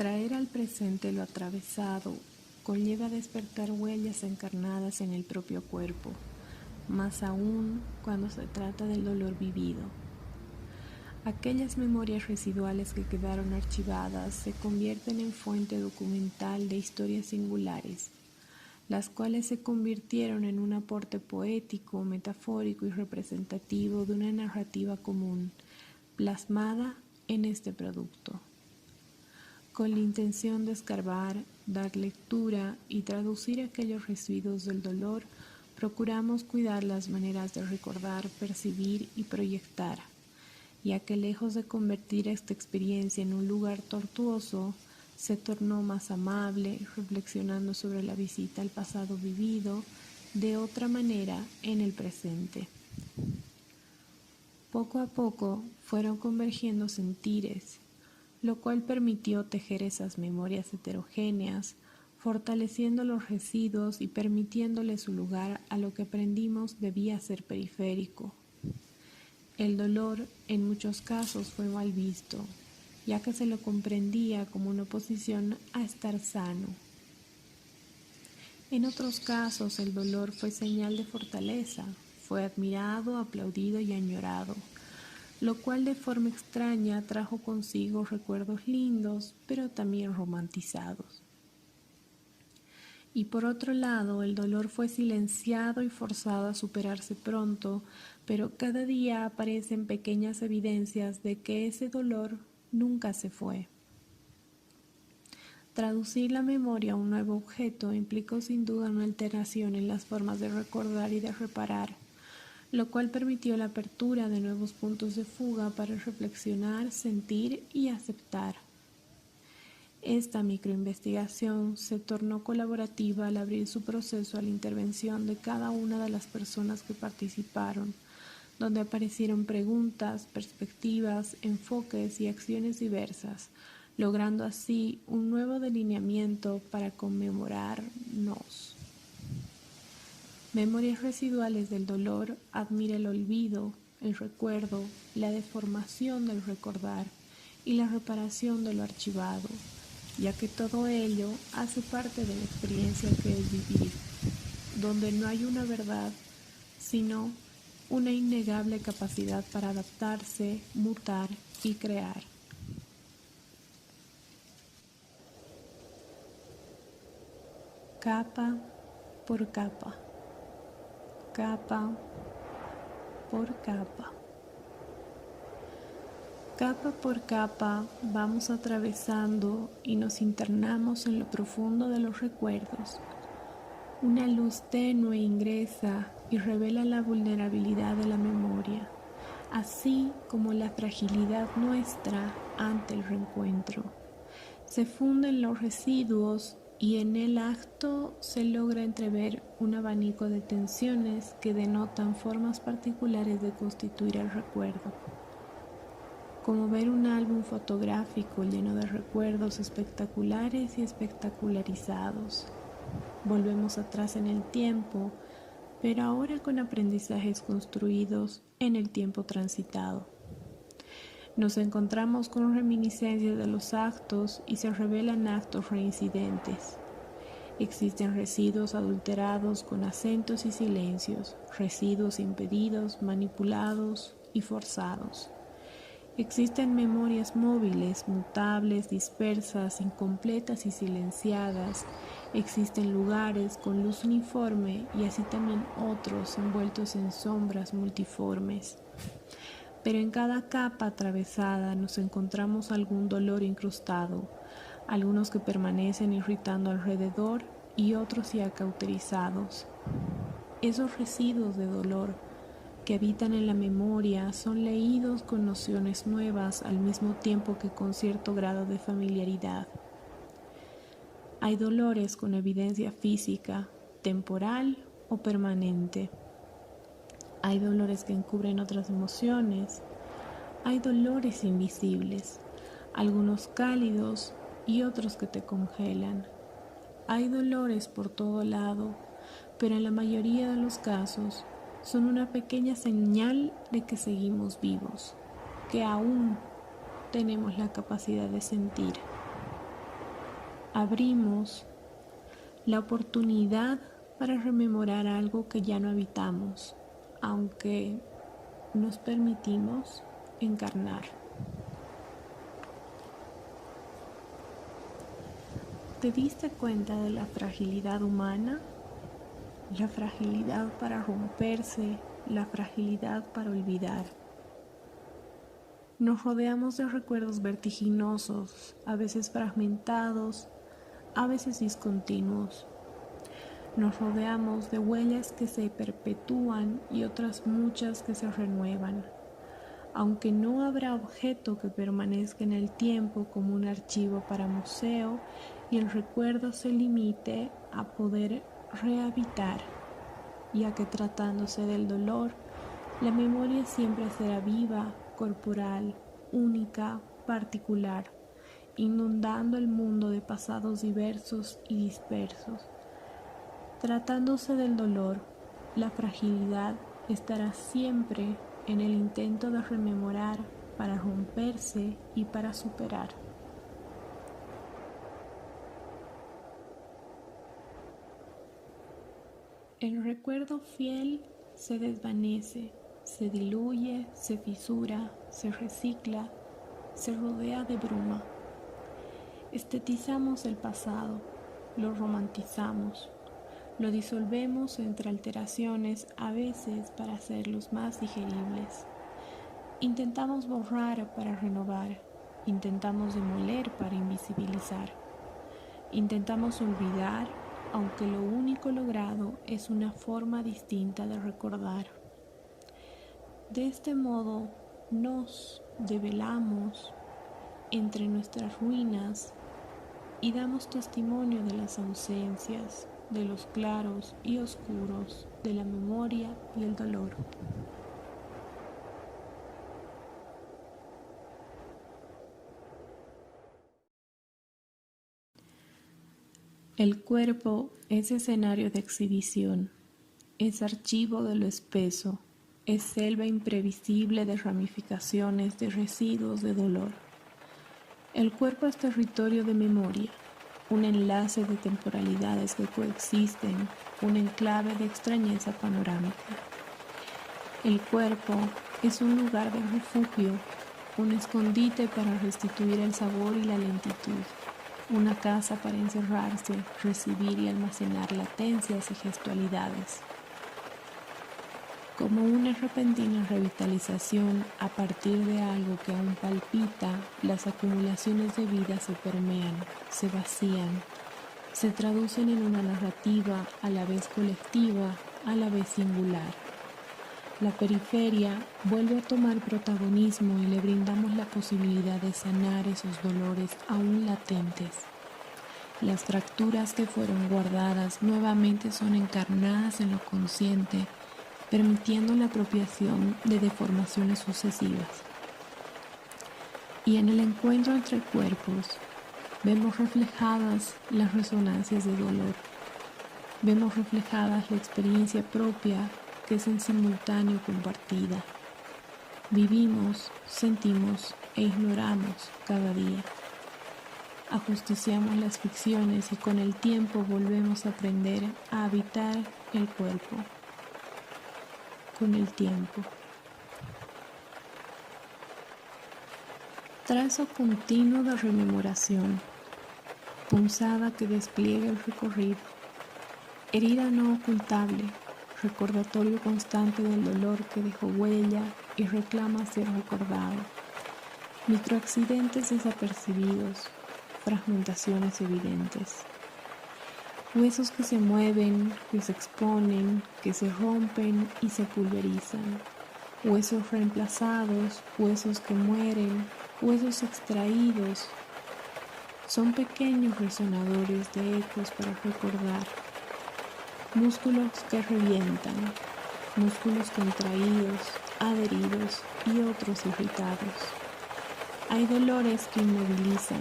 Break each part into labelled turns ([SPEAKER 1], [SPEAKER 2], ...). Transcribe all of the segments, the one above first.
[SPEAKER 1] Traer al presente lo atravesado conlleva despertar huellas encarnadas en el propio cuerpo, más aún cuando se trata del dolor vivido. Aquellas memorias residuales que quedaron archivadas se convierten en fuente documental de historias singulares, las cuales se convirtieron en un aporte poético, metafórico y representativo de una narrativa común, plasmada en este producto. Con la intención de escarbar, dar lectura y traducir aquellos residuos del dolor, procuramos cuidar las maneras de recordar, percibir y proyectar, ya que lejos de convertir esta experiencia en un lugar tortuoso, se tornó más amable, reflexionando sobre la visita al pasado vivido de otra manera en el presente. Poco a poco fueron convergiendo sentires, lo cual permitió tejer esas memorias heterogéneas, fortaleciendo los residuos y permitiéndole su lugar a lo que aprendimos debía ser periférico. El dolor en muchos casos fue mal visto, ya que se lo comprendía como una oposición a estar sano. En otros casos el dolor fue señal de fortaleza, fue admirado, aplaudido y añorado, lo cual de forma extraña trajo consigo recuerdos lindos, pero también romantizados. Y por otro lado, el dolor fue silenciado y forzado a superarse pronto, pero cada día aparecen pequeñas evidencias de que ese dolor nunca se fue. Traducir la memoria a un nuevo objeto implicó sin duda una alteración en las formas de recordar y de reparar, lo cual permitió la apertura de nuevos puntos de fuga para reflexionar, sentir y aceptar. Esta microinvestigación se tornó colaborativa al abrir su proceso a la intervención de cada una de las personas que participaron, donde aparecieron preguntas, perspectivas, enfoques y acciones diversas, logrando así un nuevo delineamiento para conmemorarnos. Memorias residuales del dolor admira el olvido, el recuerdo, la deformación del recordar y la reparación de lo archivado, ya que todo ello hace parte de la experiencia que es vivir, donde no hay una verdad, sino una innegable capacidad para adaptarse, mutar y crear. Capa por capa, capa por capa. Capa por capa vamos atravesando y nos internamos en lo profundo de los recuerdos. Una luz tenue ingresa y revela la vulnerabilidad de la memoria, así como la fragilidad nuestra ante el reencuentro. Se funden los residuos y en el acto se logra entrever un abanico de tensiones que denotan formas particulares de constituir el recuerdo. Como ver un álbum fotográfico lleno de recuerdos espectaculares y espectacularizados. Volvemos atrás en el tiempo, pero ahora con aprendizajes construidos en el tiempo transitado. Nos encontramos con reminiscencias de los actos y se revelan actos reincidentes. Existen residuos adulterados con acentos y silencios, residuos impedidos, manipulados y forzados. Existen memorias móviles, mutables, dispersas, incompletas y silenciadas. Existen lugares con luz uniforme y así también otros envueltos en sombras multiformes. Pero en cada capa atravesada nos encontramos algún dolor incrustado, algunos que permanecen irritando alrededor y otros ya cauterizados. Esos residuos de dolor que habitan en la memoria son leídos con nociones nuevas al mismo tiempo que con cierto grado de familiaridad. Hay dolores con evidencia física, temporal o permanente. Hay dolores que encubren otras emociones. Hay dolores invisibles, algunos cálidos y otros que te congelan. Hay dolores por todo lado, pero en la mayoría de los casos son una pequeña señal de que seguimos vivos, que aún tenemos la capacidad de sentir. abrimos la oportunidad para rememorar algo que ya no habitamos, aunque nos permitimos encarnar. ¿Te diste cuenta de la fragilidad humana? La fragilidad para romperse, la fragilidad para olvidar. Nos rodeamos de recuerdos vertiginosos, a veces fragmentados, a veces discontinuos. Nos rodeamos de huellas que se perpetúan y otras muchas que se renuevan, aunque no habrá objeto que permanezca en el tiempo como un archivo para museo y el recuerdo se limite a poder rehabitar, ya que tratándose del dolor, la memoria siempre será viva, corporal, única, particular, inundando el mundo de pasados diversos y dispersos. Tratándose del dolor, la fragilidad estará siempre en el intento de rememorar para romperse y para superar. El recuerdo fiel se desvanece, se diluye, se fisura, se recicla, se rodea de bruma. Estetizamos el pasado, lo romantizamos, lo disolvemos entre alteraciones a veces para hacerlos más digeribles. Intentamos borrar para renovar, intentamos demoler para invisibilizar, intentamos olvidar, aunque lo único logrado es una forma distinta de recordar. De este modo nos develamos entre nuestras ruinas y damos testimonio de las ausencias, de los claros y oscuros, de la memoria y el dolor. El cuerpo es escenario de exhibición, es archivo de lo espeso, es selva imprevisible de ramificaciones, de residuos de dolor. El cuerpo es territorio de memoria, un enlace de temporalidades que coexisten, un enclave de extrañeza panorámica. El cuerpo es un lugar de refugio, un escondite para restituir el sabor y la lentitud, una casa para encerrarse, recibir y almacenar latencias y gestualidades. Como una repentina revitalización a partir de algo que aún palpita, las acumulaciones de vida se permean, se vacían, se traducen en una narrativa a la vez colectiva, a la vez singular. La periferia vuelve a tomar protagonismo y le brindamos la posibilidad de sanar esos dolores aún latentes. Las fracturas que fueron guardadas nuevamente son encarnadas en lo consciente, permitiendo la apropiación de deformaciones sucesivas. Y en el encuentro entre cuerpos, vemos reflejadas las resonancias de dolor, vemos reflejadas la experiencia propia que es en simultáneo compartida. Vivimos, sentimos e ignoramos cada día. Ajusticiamos las ficciones y con el tiempo volvemos a aprender a habitar el cuerpo. Con el tiempo. Trazo continuo de rememoración, punzada que despliega el recorrido, herida no ocultable, recordatorio constante del dolor que dejó huella y reclama ser recordado, microaccidentes desapercibidos, fragmentaciones evidentes. Huesos que se mueven, que se exponen, que se rompen y se pulverizan. Huesos reemplazados, huesos que mueren, huesos extraídos. Son pequeños resonadores de ecos para recordar. Músculos que revientan, músculos contraídos, adheridos y otros irritados. Hay dolores que inmovilizan,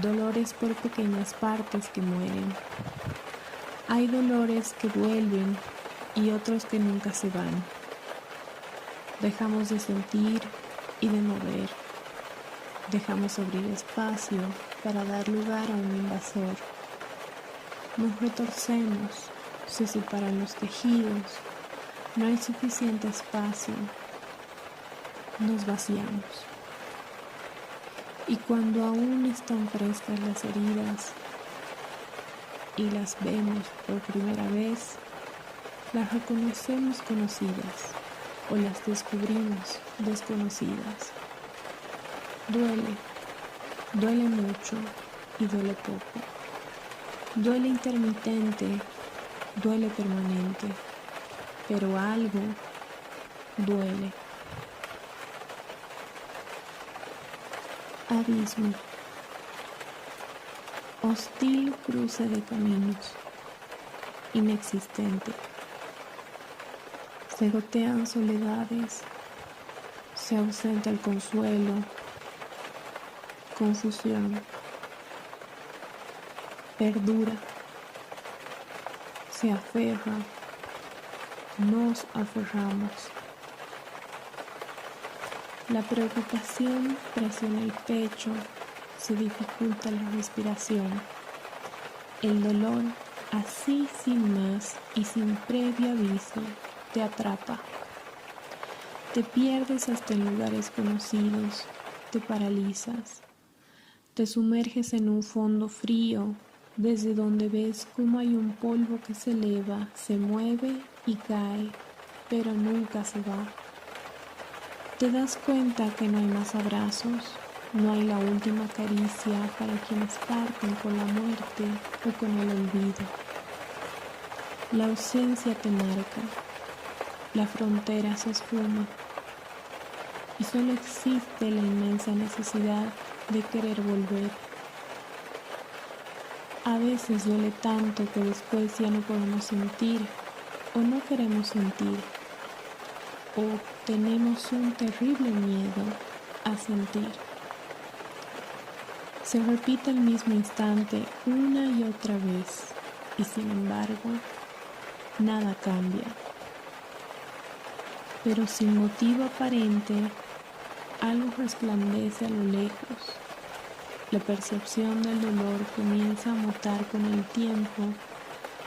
[SPEAKER 1] dolores por pequeñas partes que mueren. Hay dolores que vuelven y otros que nunca se van. Dejamos de sentir y de mover. Dejamos abrir espacio para dar lugar a un invasor. Nos retorcemos, se separan los tejidos, no hay suficiente espacio, nos vaciamos. Y cuando aún están frescas las heridas y las vemos por primera vez, las reconocemos conocidas o las descubrimos desconocidas. Duele mucho y duele poco. Duele intermitente, duele permanente, pero algo duele. Abismo. Hostil cruce de caminos. Inexistente. Se gotean soledades. Se ausenta el consuelo. Confusión. Perdura. Se aferra. Nos aferramos. La preocupación presiona el pecho, se dificulta la respiración. El dolor, así sin más y sin previo aviso, te atrapa. Te pierdes hasta en lugares conocidos, te paralizas. Te sumerges en un fondo frío, desde donde ves cómo hay un polvo que se eleva, se mueve y cae, pero nunca se va. Te das cuenta que no hay más abrazos, no hay la última caricia para quienes parten con la muerte o con el olvido. La ausencia te marca, la frontera se esfuma y solo existe la inmensa necesidad de querer volver. A veces duele tanto que después ya no podemos sentir o no queremos sentir. O tenemos un terrible miedo a sentir. Se repite el mismo instante una y otra vez y sin embargo nada cambia. Pero sin motivo aparente, algo resplandece a lo lejos. La percepción del dolor comienza a mutar con el tiempo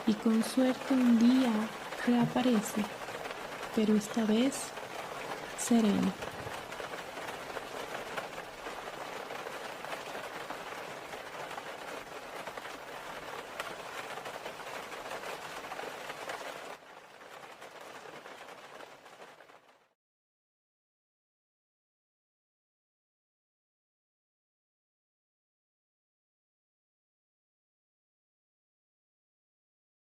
[SPEAKER 1] y con suerte un día reaparece. Pero esta vez sereno.